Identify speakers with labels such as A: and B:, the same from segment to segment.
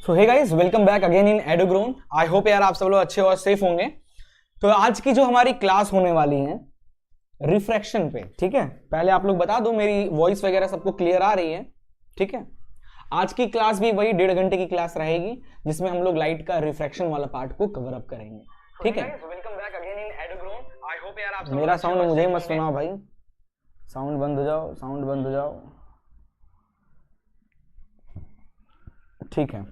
A: So hey guys, welcome back again in Edugrown. I hope यार आप सब लोग अच्छे और सेफ होंगे। तो आज की जो हमारी क्लास होने वाली है रिफ्रैक्शन पे, ठीक है। पहले आप लोग बता दो मेरी वॉइस वगैरह सबको क्लियर आ रही है, ठीक है। आज की क्लास भी वही 1.5 घंटे की क्लास रहेगी जिसमें हम लोग लाइट का रिफ्रैक्शन वाला पार्ट को कवर अप करेंगे, ठीक है।
B: Welcome back again in Edugrown. I hope यार आप सब
A: मेरा साउंड मुझे मत सुनाओ भाई, साउंड बंद हो जाओ, साउंड बंद हो जाओ, ठीक है।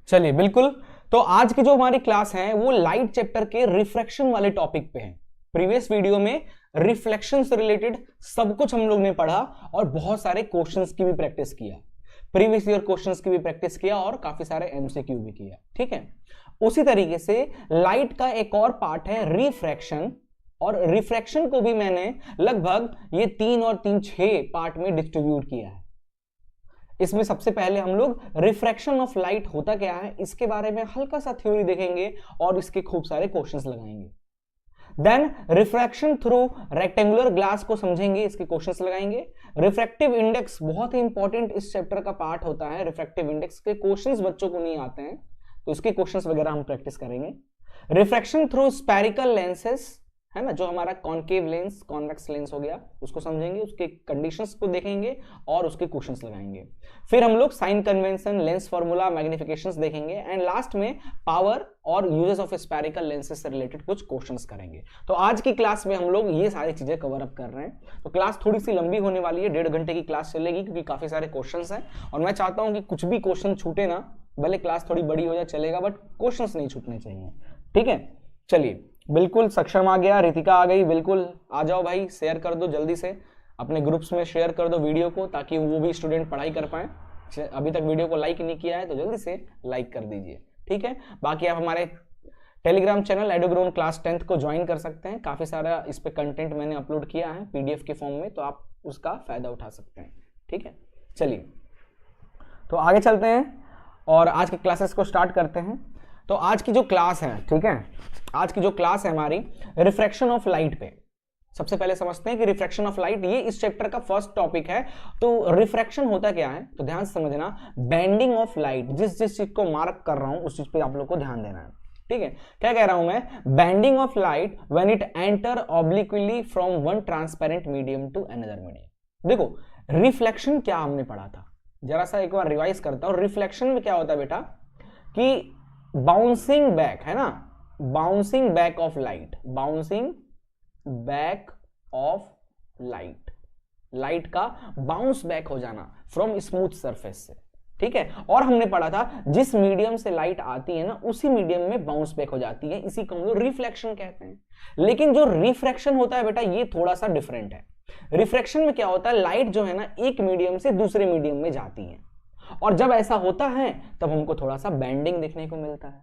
A: चलिए बिल्कुल। तो आज की जो हमारी क्लास है वो लाइट चैप्टर के रिफ्रैक्शन वाले टॉपिक पे है। प्रीवियस वीडियो में रिफ्लेक्शन से रिलेटेड सब कुछ हम लोग ने पढ़ा और बहुत सारे क्वेश्चंस की भी प्रैक्टिस किया, प्रीवियस ईयर क्वेश्चंस की भी प्रैक्टिस किया और काफी सारे एमसीक्यू भी किया, ठीक है। उसी तरीके से लाइट का एक और पार्ट है रिफ्रैक्शन, और रिफ्रैक्शन को भी मैंने लगभग ये 3 और 3 6 पार्ट में डिस्ट्रीब्यूट किया है। इसमें सबसे पहले हम लोग रिफ्रैक्शन ऑफ लाइट होता क्या है इसके बारे में हल्का सा थ्योरी देखेंगे और इसके खूब सारे क्वेश्चंस लगाएंगे। Then refraction through rectangular glass को समझेंगे, इसके क्वेश्चंस लगाएंगे। रिफ्रैक्टिव इंडेक्स बहुत ही इंपॉर्टेंट इस चैप्टर का पार्ट होता है। रिफ्रैक्टिव इंडेक्स के क्वेश्चंस बच्चों को नहीं आते हैं तो इसके क्वेश्चंस वगैरह हम प्रैक्टिस करेंगे। रिफ्रैक्शन थ्रू स्फेरिकल लेंसेस है ना, जो हमारा कॉनकेव लेंस कॉन्वेक्स लेंस हो गया, उसको समझेंगे, उसके कंडीशंस को देखेंगे और उसके क्वेश्चंस लगाएंगे। फिर हम लोग साइन कन्वेंशन, लेंस फार्मूला, मैग्निफिकेशंस देखेंगे एंड लास्ट में पावर और यूजेस ऑफ स्फेरिकल लेंसेस से रिलेटेड कुछ क्वेश्चंस करेंगे। तो आज की क्लास में हम लोग ये सारी चीजें कवर अप कर रहे हैं। तो क्लास थोड़ी सी लंबी होने वाली है, 1.5 घंटे की क्लास चलेगी क्योंकि काफी सारे क्वेश्चंस हैं और मैं चाहता हूं कि कुछ भी क्वेश्चन छूटे ना, भले क्लास थोड़ी बड़ी हो जाए चलेगा, बट क्वेश्चंस नहीं छूटने चाहिए, ठीक है। चलिए बिल्कुल, सक्षम आ गया, रितिका आ गई, बिल्कुल आ जाओ भाई, शेयर कर दो जल्दी से अपने ग्रुप्स में, शेयर कर दो वीडियो को ताकि वो भी स्टूडेंट पढ़ाई कर पाए। अभी तक वीडियो को लाइक नहीं किया है तो जल्दी से लाइक कर दीजिए, ठीक है। बाकी आप हमारे टेलीग्राम चैनल एडुग्रोन क्लास 10th को ज्वाइन कर सकते हैं। काफी सारा इस पे कंटेंट मैंने अपलोड किया है पीडीएफ के फॉर्म में, तो आप उसका फायदा उठा सकते हैं, ठीक है। चलिए तो आगे चलते हैं और आज के क्लासेस को स्टार्ट करते हैं। तो आज की जो क्लास है, ठीक है, आज की जो क्लास है हमारी रिफ्रैक्शन ऑफ लाइट पे। सबसे पहले समझते हैं कि रिफ्रैक्शन ऑफ लाइट ये इस चैप्टर का फर्स्ट टॉपिक है। तो रिफ्रैक्शन होता क्या है, तो ध्यान से समझना, बेंडिंग ऑफ लाइट। जिस चीज को मार्क कर रहा हूं उस चीज पे आप लोग को ध्यान देना है, ठीक है। क्या कह रहा हूं मैं, bending of light when it enter obliquely from one transparent medium to another medium. देखो रिफ्लेक्शन क्या हमने पढ़ा था, जरा सा एक बार रिवाइज करता हूं। रिफ्लेक्शन में क्या होता है बेटा कि बाउंसिंग बैक है ना, bouncing back of light, bouncing back of light, light का बाउंस बैक हो जाना फ्रॉम स्मूथ सरफेस से, ठीक है। और हमने पढ़ा था जिस मीडियम से लाइट आती है ना उसी मीडियम में बाउंस बैक हो जाती है, इसी को हम लोग रिफ्लेक्शन कहते हैं। लेकिन जो रिफ्रैक्शन होता है बेटा ये थोड़ा सा डिफरेंट है। रिफ्रैक्शन में क्या होता है, लाइट जो है ना एक मीडियम से दूसरे मीडियम में जाती है और जब ऐसा होता है तब हमको थोड़ा सा बेंडिंग देखने को मिलता है,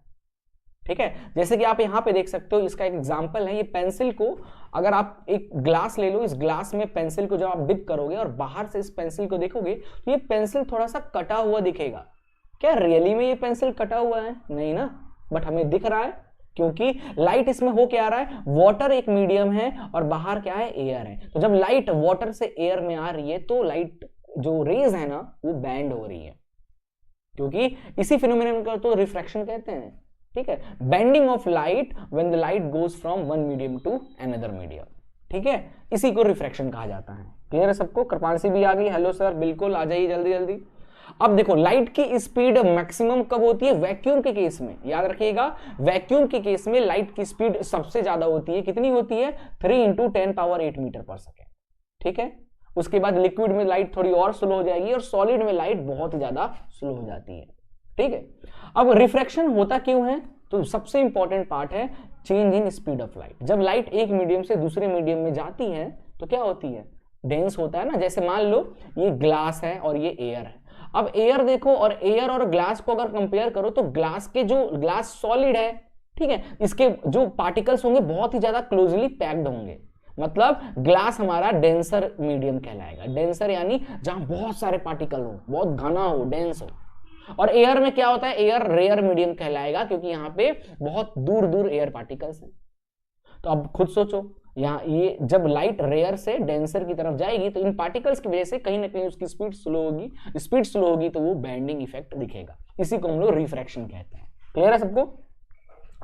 A: ठीक है। जैसे कि आप यहां पे देख सकते हो, इसका एक एग्जांपल है, ये पेंसिल को अगर आप एक ग्लास ले लो, इस ग्लास में पेंसिल को जब आप डिप करोगे और बाहर से इस पेंसिल को देखोगे तो ये पेंसिल थोड़ा सा कटा हुआ दिखेगा। क्या रियली में ये पेंसिल कटा हुआ है? नहीं ना, बट हमें दिख रहा है क्योंकि लाइट इसमें हो क्या रहा है, वाटर एक मीडियम है और बाहर क्या है, एयर है। तो जब लाइट वाटर से एयर में आ रही है तो लाइट जो रेज है ना वो बैंड हो रही है, क्योंकि इसी फिनोमेनन को तो रिफ्रैक्शन कहते हैं, ठीक है। Bending of light when the light goes from one medium to another medium, ठीक है, इसी को रिफ्रैक्शन कहा जाता है। क्लियर है सबको? कृपांशी भी आ गई, हेलो सर, बिल्कुल आ जाइए जल्दी जल्दी। अब देखो लाइट की स्पीड मैक्सिमम कब होती है, वैक्यूम के केस में। याद रखिएगा, वैक्यूम के केस में लाइट की स्पीड सबसे ज्यादा होती है। कितनी होती है? 3 × 10⁸ मीटर पर सेकेंड, ठीक है। उसके बाद लिक्विड में लाइट थोड़ी और स्लो हो जाएगी और सॉलिड में लाइट बहुत ही ज्यादा स्लो हो जाती है, ठीक है। अब रिफ्रैक्शन होता क्यों है, तो सबसे इंपॉर्टेंट पार्ट है change in speed of light. जब लाइट एक मीडियम से दूसरे मीडियम में जाती है तो क्या होती है, डेंस होता है ना। जैसे मान लो ये ग्लास है और ये एयर है। अब एयर देखो, और एयर और ग्लास को अगर कंपेयर करो तो ग्लास के जो ग्लास सॉलिड है, ठीक है, इसके जो पार्टिकल्स होंगे बहुत ही ज्यादा क्लोजली पैक्ड होंगे। मतलब ग्लास हमारा डेंसर मीडियम कहलाएगा। डेंसर यानी जहां बहुत सारे पार्टिकल हो, बहुत घना हो, डेंस हो। और एयर में क्या होता है, एयर रेयर मीडियम कहलाएगा क्योंकि यहां पे बहुत दूर दूर एयर पार्टिकल्स हैं। तो अब खुद सोचो, यहाँ ये जब लाइट रेयर से डेंसर की तरफ जाएगी तो इन पार्टिकल्स की वजह से कहीं ना कहीं उसकी स्पीड स्लो होगी, स्पीड स्लो होगी तो वो बैंडिंग इफेक्ट दिखेगा, इसी को हम लोग रिफ्रैक्शन कहते हैं। क्लियर है सबको?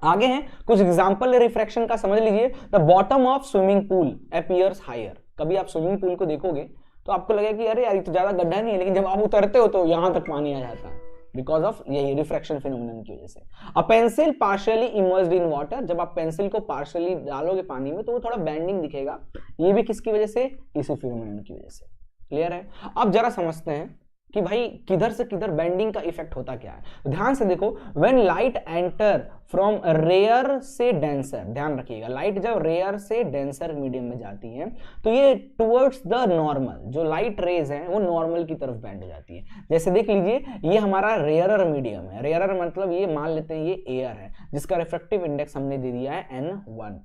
A: आगे हैं कुछ एग्जांपल रिफ्रैक्शन का, समझ लीजिए। The bottom of swimming pool appears higher. कभी आप स्विमिंग पूल को देखोगे तो आपको लगेगा कि अरे यार ये तो ज्यादा गड्ढा नहीं है, लेकिन जब आप उतरते हो तो यहां तक पानी आ जाता है, बिकॉज ऑफ यही रिफ्रैक्शन फिनोमिनन की वजह से। अ pencil partially immersed in water. जब आप पेंसिल को पार्शियली डालोगे पानी में तो वो थोड़ा बैंडिंग दिखेगा, ये भी किसकी वजह से? इसी फिनोमिनन की वजह से। क्लियर है? अब जरा समझते हैं कि भाई किधर से किधर बैंडिंग का इफेक्ट होता क्या है। ध्यान से देखो, when light enter from rare से डेंसर, ध्यान रखिएगा, लाइट जब रेयर से डेंसर मीडियम में जाती है तो ये टुवर्ड्स द नॉर्मल, जो लाइट रेज हैं वो नॉर्मल की तरफ बैंड हो जाती है। जैसे देख लीजिए, ये हमारा रेयरर मीडियम है। रेयरर मतलब ये मान लेते हैं ये एयर है, जिसका रिफ्रैक्टिव इंडेक्स हमने दे दिया है N1।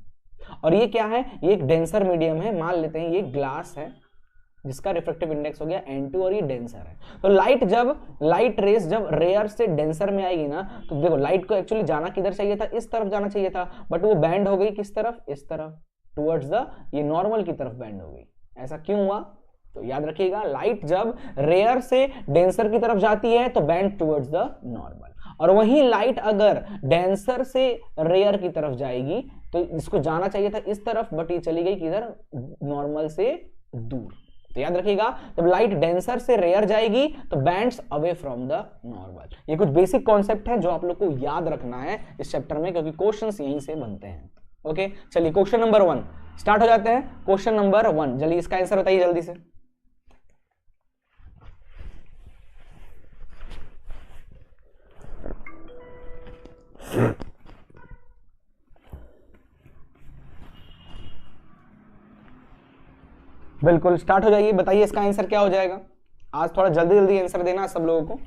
A: और ये क्या है? ये एक डेंसर मीडियम है, मान लेते हैं ये ग्लास है, जिसका रिफ्रैक्टिव इंडेक्स हो गया N2 और ये डेंसर है। तो लाइट रेस जब रेयर से डेंसर में आएगी ना, तो देखो लाइट को एक्चुअली जाना किधर चाहिए था? इस तरफ जाना चाहिए था, बट वो बैंड हो गई किस तरफ? इस तरफ, टुवर्ड्स द ये नॉर्मल की तरफ बैंड हो गई। ऐसा क्यों हुआ? तो याद रखिएगा, लाइट जब रेयर से डेंसर की तरफ जाती है तो बैंड टुवर्ड्स द नॉर्मल, और वही लाइट अगर डेंसर से रेयर की तरफ जाएगी तो इसको जाना चाहिए था इस तरफ, बट ये चली गई किधर? नॉर्मल से दूर। तो याद रखिएगा, जब लाइट डेंसर से रेयर जाएगी तो bands away from the normal. ये कुछ बेसिक कॉन्सेप्ट है जो आप लोग को याद रखना है इस चैप्टर में, क्योंकि क्वेश्चंस यहीं से बनते हैं। ओके, चलिए क्वेश्चन नंबर 1 स्टार्ट हो जाते हैं। क्वेश्चन नंबर 1, जल्दी इसका आंसर बताइए जल्दी से। बिल्कुल स्टार्ट हो जाइए, बताइए इसका आंसर क्या हो जाएगा। आज थोड़ा जल्दी जल्दी आंसर देना सब लोगों को।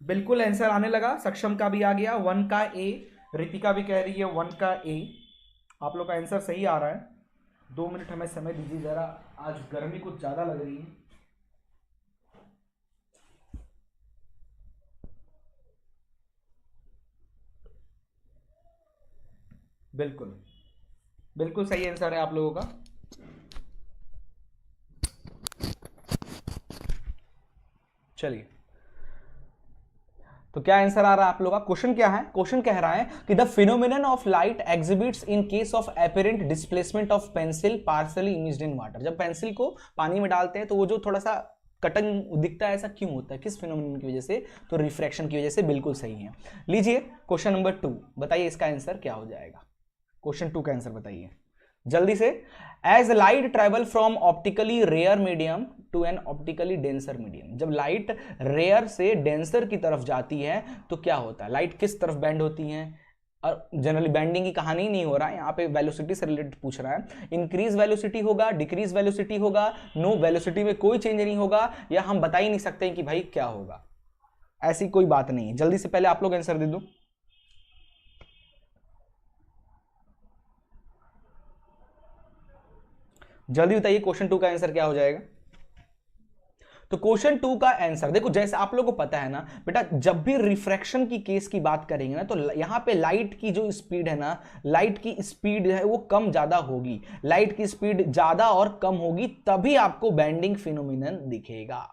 A: बिल्कुल आंसर आने लगा, सक्षम का भी आ गया, 1 का ए, रितिका भी कह रही है 1 का ए। आप लोग का आंसर सही आ रहा है। 2 मिनट हमें समय दीजिए जरा, आज गर्मी कुछ ज्यादा लग रही है। बिल्कुल बिल्कुल सही आंसर है आप लोगों का। चलिए, तो क्या आंसर आ रहा है आप लोगों का? क्वेश्चन क्या है? क्वेश्चन कह रहा है कि the phenomenon of light exhibits in case of apparent displacement of pencil partially imaged in water. जब पेंसिल को पानी में डालते हैं तो वो जो थोड़ा सा कटन दिखता है, ऐसा क्यों होता है? किस फिनोमिनन की वजह से? तो रिफ्रैक्शन की वजह से। बिल्कुल सही है। लीजिए क्वेश्चन नंबर 2, बताइए इसका आंसर क्या हो जाएगा। क्वेश्चन 2 का आंसर बताइए जल्दी से। As light travel from optically rare medium to an optically denser medium. जब लाइट रेयर से डेंसर की तरफ जाती है तो क्या होता है? लाइट किस तरफ बैंड होती है? और जनरली बैंडिंग की कहानी नहीं हो रहा है यहाँ पे, वेलोसिटी से रिलेटेड पूछ रहा है। इंक्रीज वेलोसिटी होगा, डिक्रीज वेलोसिटी होगा, नो वेलोसिटी में कोई चेंज नहीं होगा, या हम बता ही नहीं सकते कि भाई क्या होगा। ऐसी कोई बात नहीं है। जल्दी से पहले आप लोग आंसर दे दो। जल्दी बताइए क्वेश्चन 2 का आंसर क्या हो जाएगा। तो क्वेश्चन 2 का आंसर देखो, जैसे आप लोगों को पता है ना बेटा, जब भी रिफ्रैक्शन की केस की बात करेंगे ना तो यहां पे लाइट की जो स्पीड है ना, लाइट की स्पीड है वो कम ज्यादा होगी। लाइट की स्पीड ज्यादा और कम होगी तभी आपको बैंडिंग फिनोमिनन दिखेगा।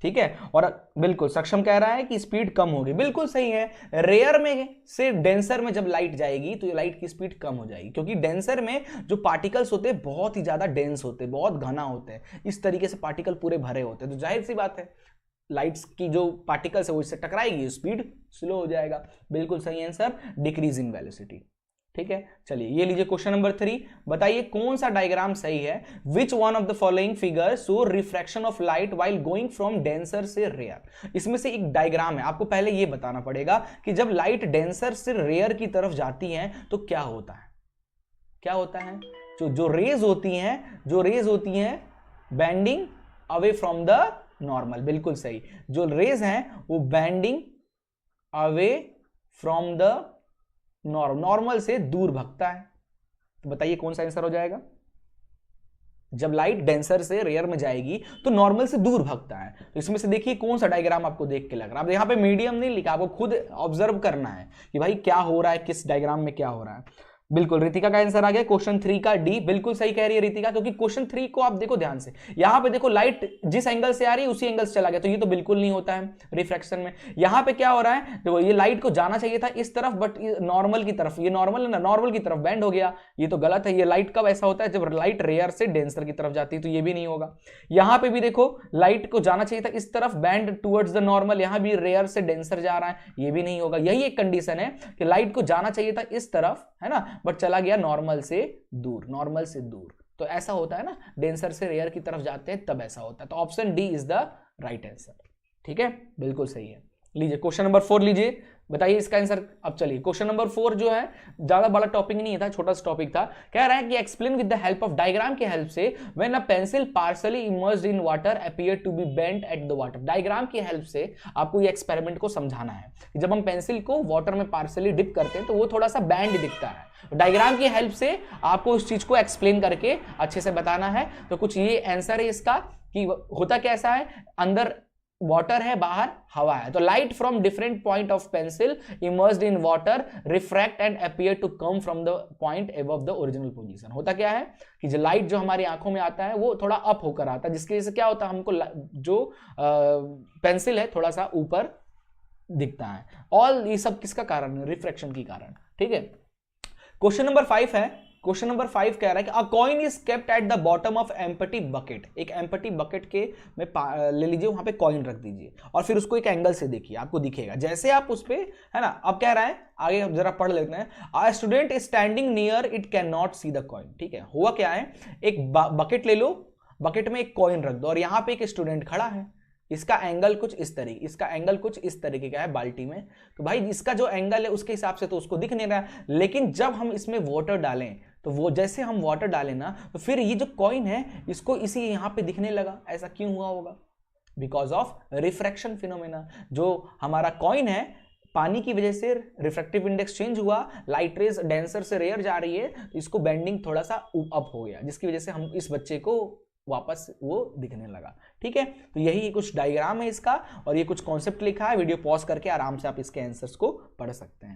A: ठीक है, और बिल्कुल सक्षम कह रहा है कि स्पीड कम होगी। बिल्कुल सही है। रेयर में से डेंसर में जब लाइट जाएगी तो लाइट की स्पीड कम हो जाएगी, क्योंकि डेंसर में जो पार्टिकल्स होते हैं बहुत ही ज्यादा डेंस होते हैं, बहुत घना होते हैं, इस तरीके से पार्टिकल पूरे भरे होते हैं। तो जाहिर सी बात है लाइट्स की जो पार्टिकल्स है वो इससे टकराएगी, स्पीड स्लो हो जाएगा। बिल्कुल सही आंसर, डिक्रीज इन वेलोसिटी। ठीक है, चलिए ये लीजिए क्वेश्चन नंबर 3, बताइए कौन सा डायग्राम सही है। Which one of the following figure show refraction of light while going from denser से रेयर। इसमें से एक डायग्राम है, आपको पहले ये बताना पड़ेगा कि जब लाइट डेंसर से रेयर की तरफ जाती है तो क्या होता है। क्या होता है? जो रेज होती हैं bending away from the normal. बिल्कुल सही, जो रेज हैं वो bending away from the normal से दूर भगता है। तो बताइए कौन सा आंसर हो जाएगा। जब लाइट डेंसर से रेयर में जाएगी तो नॉर्मल से दूर भागता है। तो इसमें से देखिए कौन सा डायग्राम आपको देख के लग रहा है। अब यहाँ पे मीडियम नहीं लिखा, आपको खुद ऑब्जर्व करना है कि भाई क्या हो रहा है, किस डायग्राम में क्या हो रहा है। बिल्कुल रितिका का आंसर आ गया क्वेश्चन 3 का डी। बिल्कुल सही कह रही है रितिका, क्योंकि क्वेश्चन 3 को आप देखो ध्यान से, यहां पे देखो लाइट जिस एंगल से आ रही है उसी एंगल से चला गया, तो ये तो बिल्कुल नहीं होता है रिफ्रैक्शन में। यहां पे क्या हो रहा है, देखो ये लाइट को जाना चाहिए था इस तरफ, बट नॉर्मल की तरफ, ये नॉर्मल है ना, नॉर्मल की तरफ बेंड हो गया, ये तो गलत है। ये लाइट कब ऐसा होता है, जब लाइट रेयर से डेंसर की तरफ जाती है, तो ये भी नहीं होगा। यहां पे भी देखो लाइट को जाना चाहिए था इस तरफ, बैंड टुवर्ड्स द नॉर्मल, यहां भी रेयर से डेंसर जा रहा है, ये भी नहीं होगा। यही एक कंडीशन है कि लाइट को जाना चाहिए था इस तरफ, है ना, बट चला गया नॉर्मल से दूर, नॉर्मल से दूर। तो ऐसा होता है ना, डेंसर से रेयर की तरफ जाते हैं तब ऐसा होता है। तो option D is the right answer. ठीक है, बिल्कुल सही है। लीजिए क्वेश्चन नंबर 4 लीजिए, बताइए इसका आंसर। अब चलिए क्वेश्चन नंबर 4 जो है ज्यादा बड़ा टॉपिक नहीं था, छोटा सा टॉपिक था। कह रहा है कि explain with the help of diagram के हेल्प से when a pencil partially immersed in water appear to be bent at the water. Diagram की हेल्प से आपको ये एक्सपेरिमेंट को समझाना है कि जब हम पेंसिल को वाटर में पार्शियली डिप करते हैं तो वो थोड़ा सा बैंड दिखता है। डायग्राम की हेल्प से आपको उस चीज को एक्सप्लेन करके अच्छे से बताना है। तो कुछ ये आंसर है इसका कि होता कैसा है, अंदर वाटर है, बाहर हवा है। तो light from different point of pencil immersed in water refract and appear to come from the point above the original position. होता क्या है कि जो लाइट जो हमारी आंखों में आता है वो थोड़ा अप होकर आता है, जिसकी वजह से क्या होता है, हमको जो पेंसिल है थोड़ा सा ऊपर दिखता है। ऑल ये सब किसका कारण है, रिफ्रैक्शन के कारण। ठीक है, क्वेश्चन नंबर 5 है। क्वेश्चन नंबर 5 कह रहा है कि अ coin is kept at the bottom of empty bucket. एक एम्प्टी बकेट के में ले लीजिए, वहां पे कॉइन रख दीजिए और फिर उसको एक एंगल से देखिए, आपको दिखेगा जैसे आप उस पे, है ना। अब कह रहा है आगे, हम जरा पढ़ लेते हैं। A student is standing near it can not see the coin. ठीक है, हुआ क्या है, एक बकेट ले लो, बकेट में एक कॉइन रख दो और यहां पे एक स्टूडेंट खड़ा है। इसका एंगल कुछ इस तरीके, इसका एंगल कुछ इस तरीके का है बाल्टी में। तो भाई इसका जो एंगल है उसके हिसाब से तो उसको दिख नहीं रहा है, लेकिन जब हम इसमें वाटर डालें तो वो जैसे हम वाटर डालें ना, तो फिर ये जो कॉइन है इसको इसी यहां पे दिखने लगा। ऐसा क्यों हुआ होगा, बिकॉज ऑफ रिफ्रैक्शन फिनोमेना। जो हमारा कॉइन है, पानी की वजह से रिफ्रैक्टिव इंडेक्स चेंज हुआ, लाइट रेज डेंसर से रेयर जा रही है, तो इसको बेंडिंग थोड़ा सा अप हो गया, जिसकी वजह से हम इस बच्चे को वापस वो दिखने लगा। ठीक है, तो यही कुछ डायग्राम है इसका और ये कुछ कॉन्सेप्ट लिखा है। वीडियो पॉज करके आराम से आप इसके आंसर्स को पढ़ सकते हैं।